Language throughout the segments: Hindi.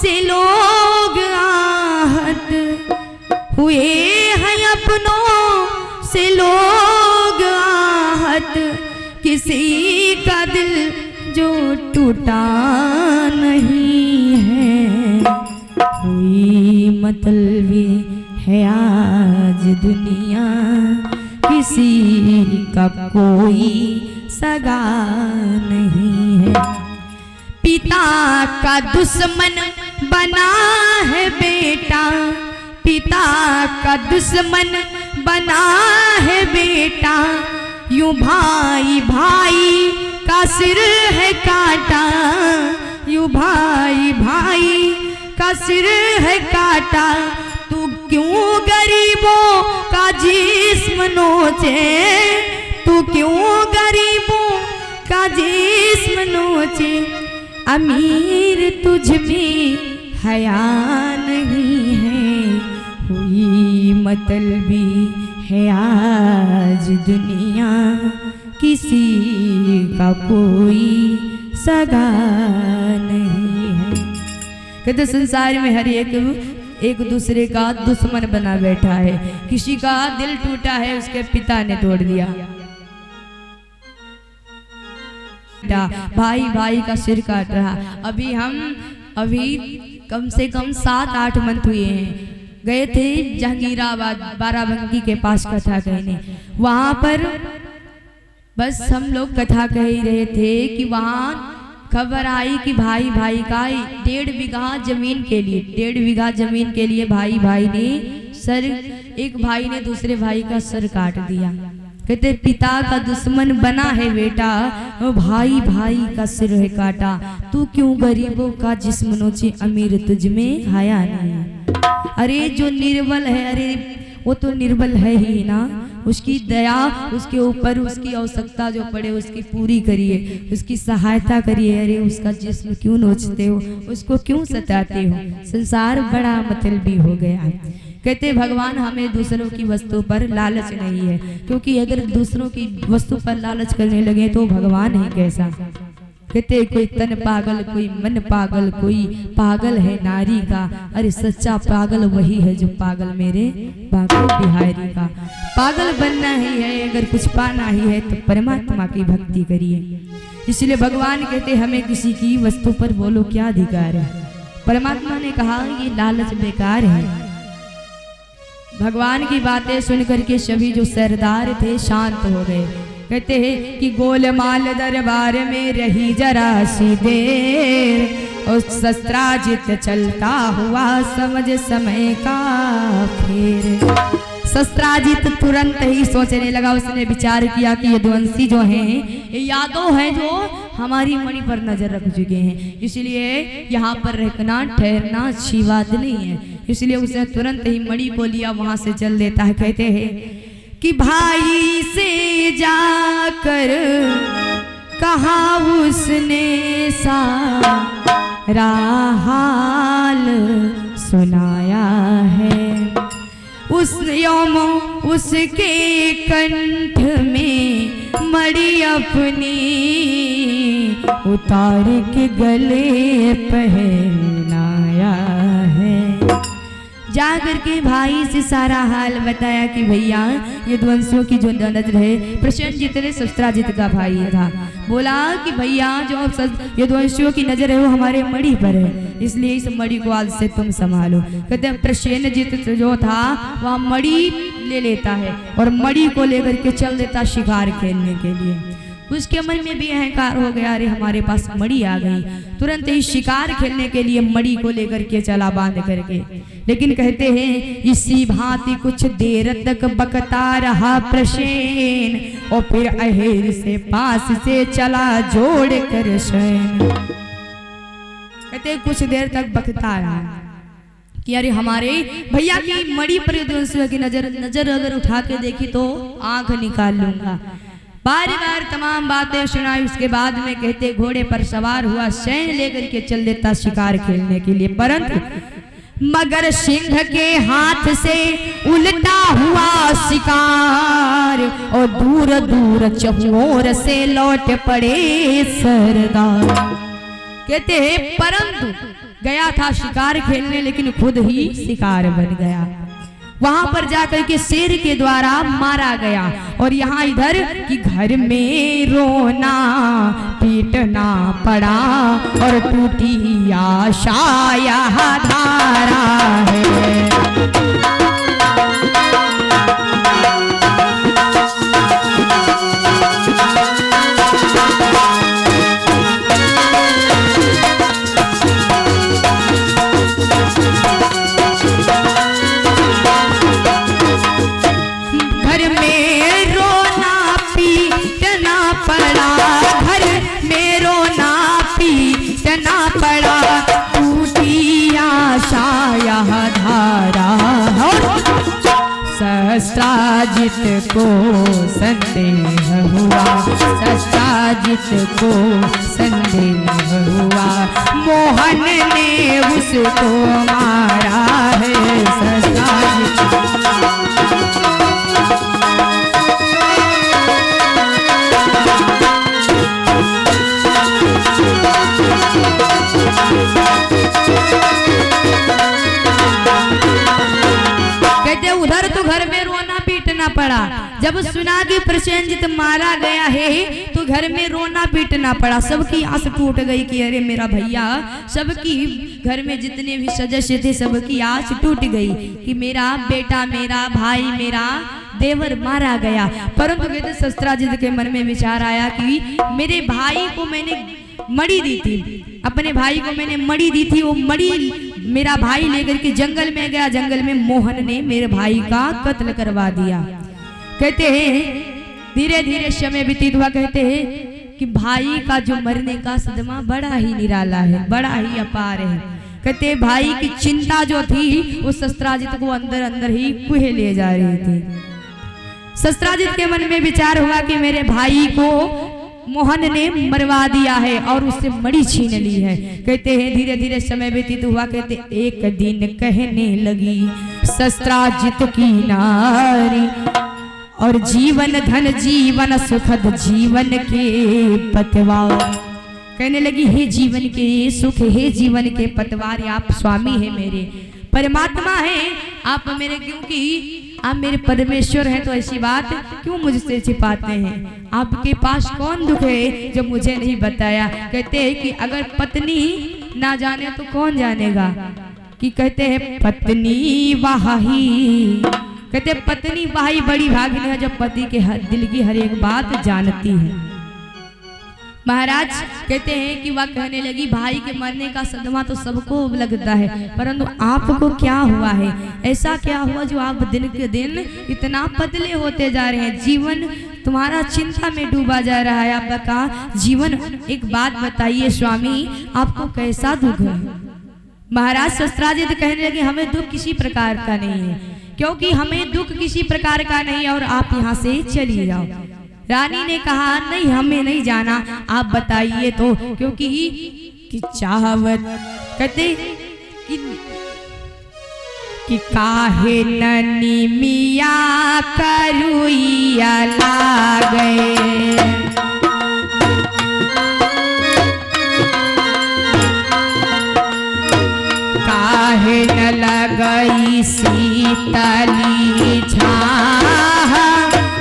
से लोग आहत हुए हैं, अपनों से लोग आहत, किसी का दिल जो टूटा नहीं है। कोई मतलबी है आज दुनिया, किसी का कोई सगा नहीं है। पिता का दुश्मन बना है बेटा, पिता का दुश्मन बना है बेटा, यूं भाई भाई का सिर है काटा, यूं भाई भाई का सिर है काटा। तू क्यों गरीबों का जिस्म नोचे, तू क्यों गरीबों का जिस्म नोचे। अमीर तुझ में हया नहीं है, हुई मतलबी है आज दुनिया, किसी का कोई सगा नहीं है। कहते संसार में हर एक दूसरे का दुश्मन बना बैठा है। किसी का दिल टूटा है, उसके पिता ने तोड़ दिया, भाई भाई का सिर काट रहा। अभी कम से कम 7-8 मंथ हुए हैं, गए थे जहांगीराबाद बाराबंकी के पास कथा कहने। वहां पर बस हम लोग कथा कह ही रहे थे कि वहां खबर आई कि भाई भाई का 1.5 बीघा जमीन के लिए 1.5 बीघा जमीन के लिए भाई भाई ने एक भाई ने दूसरे भाई का सर काट दिया। कहते पिता का दुश्मन बना है बेटा, भाई भाई का सिर है काटा। तू क्यों गरीबों का जिस्म नोचे, अमीर तुझ में हया नहीं। अरे जो निर्बल है, अरे वो तो निर्बल है ही ना, उसकी दया उसके ऊपर, उसकी आवश्यकता जो पड़े उसकी पूरी करिए, उसकी सहायता करिए। अरे उसका जिस्म क्यों नोचते हो, उसको क्यों सताते हो। संसार बड़ा मतलबी हो गया। कहते भगवान हमें दूसरों की वस्तु पर लालच नहीं है, क्योंकि अगर दूसरों की वस्तु पर लालच करने लगे तो भगवान ही कैसा। कहते कोई तन पागल, कोई मन पागल, कोई पागल है नारी का। अरे सच्चा पागल वही है जो पागल मेरे पागल बिहारी का। पागल बनना ही है, अगर कुछ पाना ही है तो परमात्मा की भक्ति करिए। इसलिए भगवान कहते हमें किसी की वस्तु पर बोलो क्या अधिकार है। परमात्मा ने कहा ये लालच बेकार है। भगवान की बातें सुनकर के सभी जो सरदार थे शांत हो गए। कहते हैं कि गोलमाल दरबार में रही जरा सी देर, और शस्त्राजित चलता हुआ समझ समय का फेर। शस्त्राजित तुरंत ही सोचने लगा, उसने विचार किया कि ये यदुवंशी जो हैं ये यादव हैं जो हमारी मणि पर नजर रख चुके हैं, इसलिए यहाँ पर रहना ठहरना अच्छी बात नहीं है। इसलिए उसने तुरंत ही मणि को लिया, वहां से चल देता है। कहते हैं कि भाई से जाकर कहा उसने सारा हाल सुनाया है। उस यौम उसके कंठ में मणि अपनी उतार के गले पहनाया है। जाकर के भाई से सारा हाल बताया कि भैया यदुवंशियों की जो नजर है, प्रसेनजित ने शस्त्राजित का भाई था, बोला कि भैया जो यदुवंशियों की नजर है वो हमारे मणि पर है, इसलिए इस मणि को आज से तुम संभालो। कहते हैं प्रसेनजित जो था वह मणि ले लेता है और मणि को लेकर के चल देता शिकार खेलने के लिए। उसके मन में भी अहंकार हो गया, अरे हमारे पास मणि आ गई। तुरंत ही शिकार खेलने के लिए मणि को लेकर के चला बांध करके। लेकिन कहते हैं इसी भांति कुछ देर तक बकता रहा प्रसेन, और फिर अहेर से पास से चला जोड़ कर शयन। कहते कुछ देर तक बकता रहा कि अरे हमारे भैया की मणि पर यदुवंशियों की नजर अगर उठा के देखी तो आंख निकाल लूंगा। बार बार तमाम बातें सुनाई। उसके बाद में कहते घोड़े पर सवार हुआ, शयन लेकर के चल देता शिकार खेलने के लिए। परंतु मगर सिंह के हाथ से उल्टा हुआ शिकार, और दूर दूर चहुओर से लौट पड़े सरदार। कहते हैं परंतु गया था शिकार खेलने, लेकिन खुद ही शिकार बन गया। वहां पर जाकर के शेर के द्वारा मारा गया। और यहाँ इधर कि घर में रोना पीटना पड़ा और टूटी आशा यह धारा है। सस्त्राजित को संदेह हुआ, सस्त्राजित को संदेह हुआ, मोहन ने उसको मारा है। सस्त्राजित उधर तो घर में रोना पीटना पड़ा। जब सुना कि प्रसेनजीत मारा गया है तो घर में रोना पीटना पड़ा। सबकी आस टूट गई कि अरे मेरा भैया, सबकी घर में जितने भी सदस्य थे सबकी आस टूट गई कि मेरा बेटा, मेरा भाई, मेरा देवर मारा गया। परंतु कहते सस्त्राजित के मन में विचार आया कि मेरे भाई को मैंने मड़ी दी थी, अपने भाई को मैंने मड़ी दी थी, वो मड़ी मेरा भाई लेकर के जंगल में गया। जंगल में मोहन ने मेरे भाई का कत्ल करवा दिया। कहते हैं धीरे धीरे समय व्यतीत हुआ। कहते हैं कि भाई का जो मरने का सदमा बड़ा ही निराला है, बड़ा ही अपार है। कहते भाई की चिंता जो थी वो सस्त्राजित को अंदर अंदर ही कुहे ले जा रही थी। सस्त्राजित के मन में विचार हुआ कि मेरे भाई को मोहन ने मरवा दिया है और उससे मड़ी छीन ली है। कहते हैं धीरे धीरे समय व्यतीत हुआ। कहते एक दिन कहने लगी सस्त्राजित की नारी, और जीवन धन जीवन सुखद जीवन के पतवार। कहने लगी हे जीवन के सुख, हे जीवन के पतवार, आप स्वामी है मेरे, परमात्मा है आप मेरे, क्योंकि आप मेरे परमेश्वर हैं, तो ऐसी बात क्यों मुझसे छिपाते हैं? आपके पास कौन दुख है जो मुझे नहीं बताया? कहते हैं कि अगर पत्नी ना जाने तो कौन जानेगा? कि कहते हैं पत्नी वाही, कहते पत्नी वाही बड़ी भागिनी है जो पति के दिल की हर एक बात जानती है। महाराज कहते हैं कि वह कहने लगी भाई के मरने का सदमा तो सबको लगता है, परंतु आपको क्या हुआ है? ऐसा क्या हुआ जो आप दिन के दिन इतना पतले होते जा रहे हैं? जीवन तुम्हारा चिंता में डूबा जा रहा है। आपका कहा जीवन, एक बात बताइए स्वामी, आपको कैसा दुख है? महाराज सस्त्राजित कहने लगे हमें दुख किसी प्रकार का नहीं है, क्योंकि हमें दुख किसी प्रकार का नहीं, और आप यहाँ से चली जाओ। रानी ने कहा नहीं, हमें नहीं जाना, आप बताइए तो, क्योंकि कि चाहवत कहते कि काहे ननी मिया करुइया लागे, काहे न लगई शीतली छाह,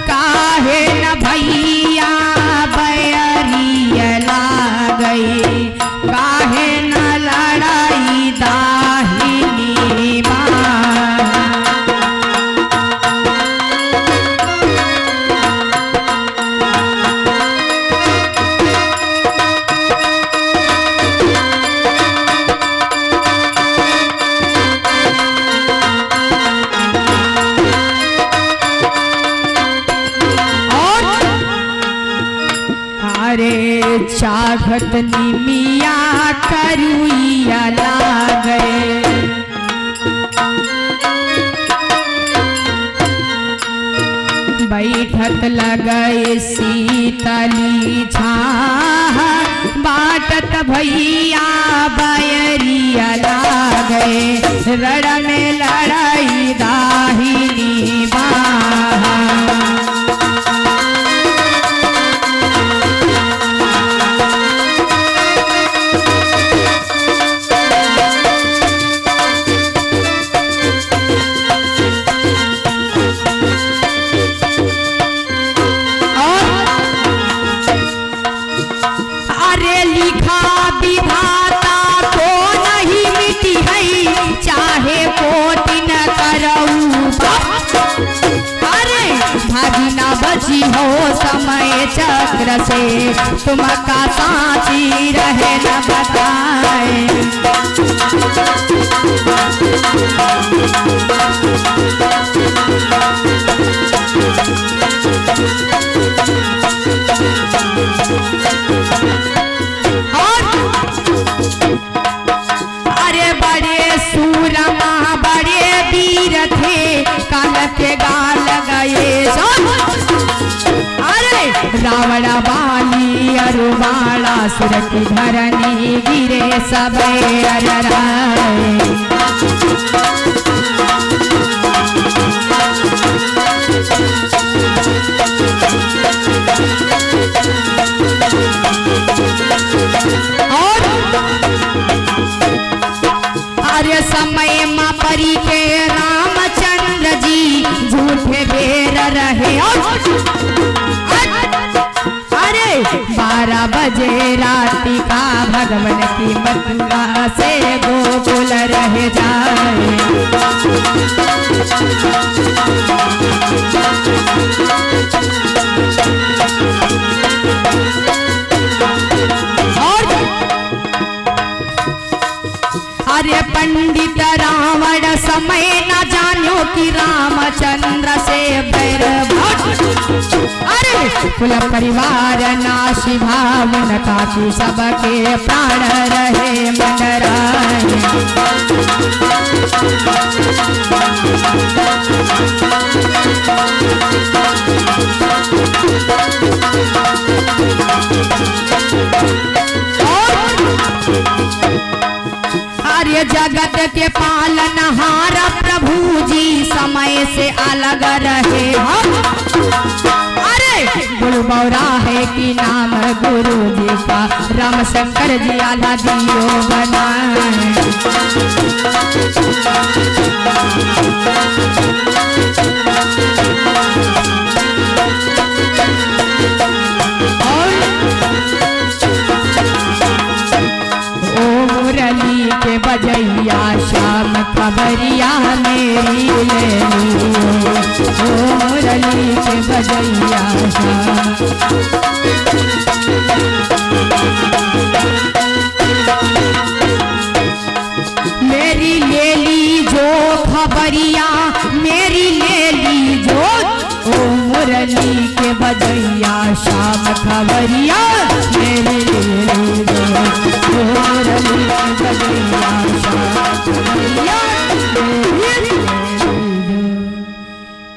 काहे न भैया बैरिया लागई, काहे न लड़ाई दाहिनी माँ। चाघत निमिया करुइया लागे, बैठत लगए शीतली छाह, बाटत भैया बैरिया लागे, रण में लड़ाई दाहिनी बाह। चक्र से, तुम का साची रहे न बताए। अरे बड़े सूरमा बड़े वीर थे, काल के गाल गए। अरे रावण बाली अरुबाला सुर की धरनी गिरे सब अरराए। अरे समय में परी के रामचंद्र जी झूठे बेर रहे। अरे 12 बजे राति का भगवान की मथुरा से गोकुल रह जाए। अरे पंडित रावण समय न जानो कि रामचंद्र से बैर। अरे कुल परिवार नाशी भावन काफी सबके प्राण रहे मनराए। अरे जगत के पालनहार प्रभु जी समय से अलग रहे हम। अरे गुलबौरा है कि नाम गुरु जी का, राम शंकर जी आला दियो बनाए। मुरली के बजैया श्याम खबरिया मेरी ले लियो। ओ मुरली के बजैया श्याम, मेरी ले ली जो खबरिया, मेरी ले ली जो। ओ मुरली के बजैया श्याम खबरिया मेरी ले ली जो।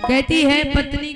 कहती है पत्नी